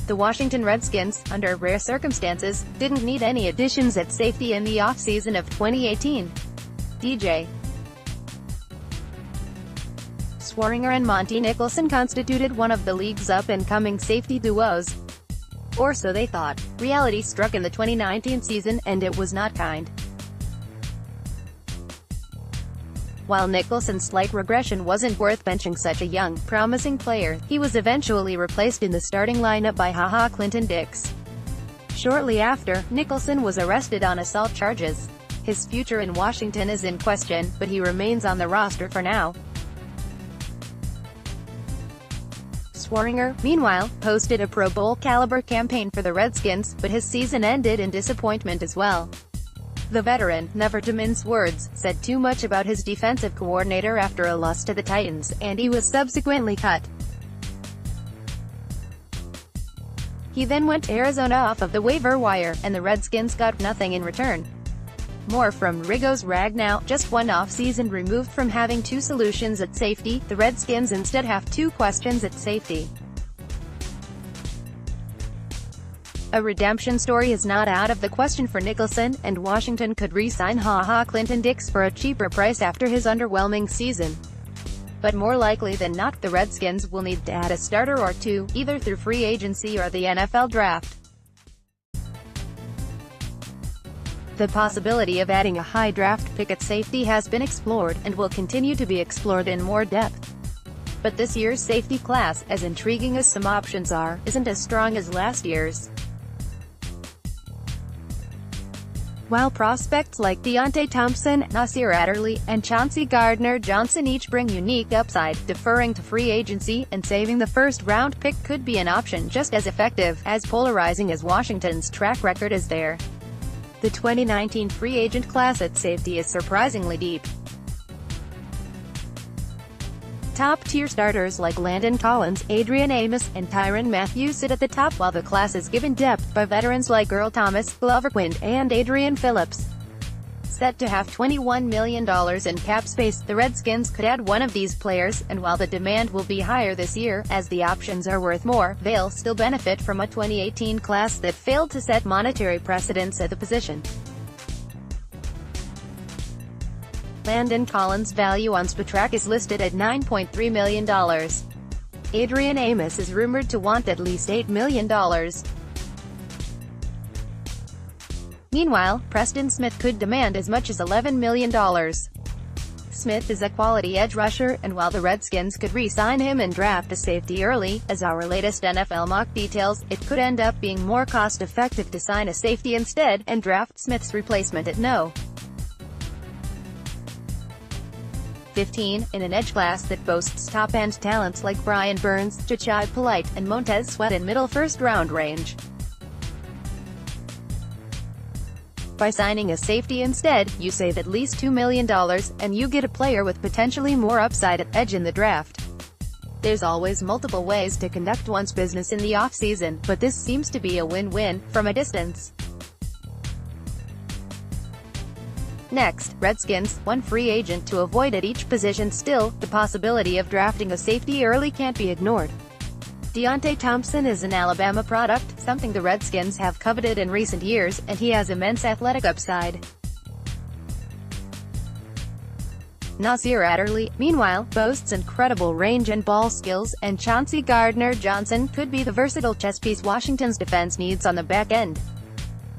The Washington Redskins, under rare circumstances, didn't need any additions at safety in the offseason of 2018. DJ Swearinger and Montae Nicholson constituted one of the league's up-and-coming safety duos. Or so they thought. Reality struck in the 2019 season, and it was not kind. While Nicholson's slight regression wasn't worth benching such a young, promising player, he was eventually replaced in the starting lineup by Ha Ha Clinton-Dix. Shortly after, Nicholson was arrested on assault charges. His future in Washington is in question, but he remains on the roster for now. Swearinger, meanwhile, posted a Pro Bowl-caliber campaign for the Redskins, but his season ended in disappointment as well. The veteran, never to mince words, said too much about his defensive coordinator after a loss to the Titans, and he was subsequently cut. He then went to Arizona off of the waiver wire, and the Redskins got nothing in return. More from Rigo's rag now. Just one offseason removed from having two solutions at safety, the Redskins instead have two questions at safety. A redemption story is not out of the question for Nicholson, and Washington could re-sign Ha Ha Clinton-Dix for a cheaper price after his underwhelming season. But more likely than not, the Redskins will need to add a starter or two, either through free agency or the NFL draft. The possibility of adding a high draft pick at safety has been explored, and will continue to be explored in more depth. But this year's safety class, as intriguing as some options are, isn't as strong as last year's. While prospects like Deontay Thompson, Nasir Adderley, and Chauncey Gardner-Johnson each bring unique upside, deferring to free agency, and saving the first-round pick could be an option just as effective, as polarizing as Washington's track record is there. The 2019 free agent class at safety is surprisingly deep. Top-tier starters like Landon Collins, Adrian Amos, and Tyrann Mathieu sit at the top, while the class is given depth by veterans like Earl Thomas, Glover Quinn, and Adrian Phillips. Set to have $21 million in cap space, the Redskins could add one of these players, and while the demand will be higher this year, as the options are worth more, they'll still benefit from a 2018 class that failed to set monetary precedents at the position. Landon Collins' value on Spotrac is listed at $9.3 million. Adrian Amos is rumored to want at least $8 million. Meanwhile, Preston Smith could demand as much as $11 million. Smith is a quality edge rusher, and while the Redskins could re-sign him and draft a safety early, as our latest NFL mock details, it could end up being more cost-effective to sign a safety instead, and draft Smith's replacement at No. 15, in an edge class that boasts top-end talents like Brian Burns, Jachai Polite, and Montez Sweat in middle first-round range. By signing a safety instead, you save at least $2 million, and you get a player with potentially more upside at edge in the draft. There's always multiple ways to conduct one's business in the offseason, but this seems to be a win-win, from a distance. Next, Redskins, one free agent to avoid at each position. Still, the possibility of drafting a safety early can't be ignored. Deontay Thompson is an Alabama product, something the Redskins have coveted in recent years, and he has immense athletic upside. Nasir Adderley, meanwhile, boasts incredible range and ball skills, and Chauncey Gardner-Johnson could be the versatile chess piece Washington's defense needs on the back end.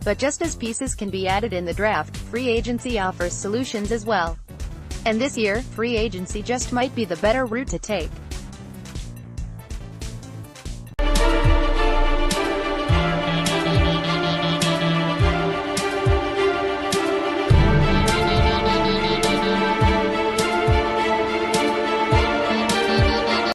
But just as pieces can be added in the draft, free agency offers solutions as well. And this year, free agency just might be the better route to take.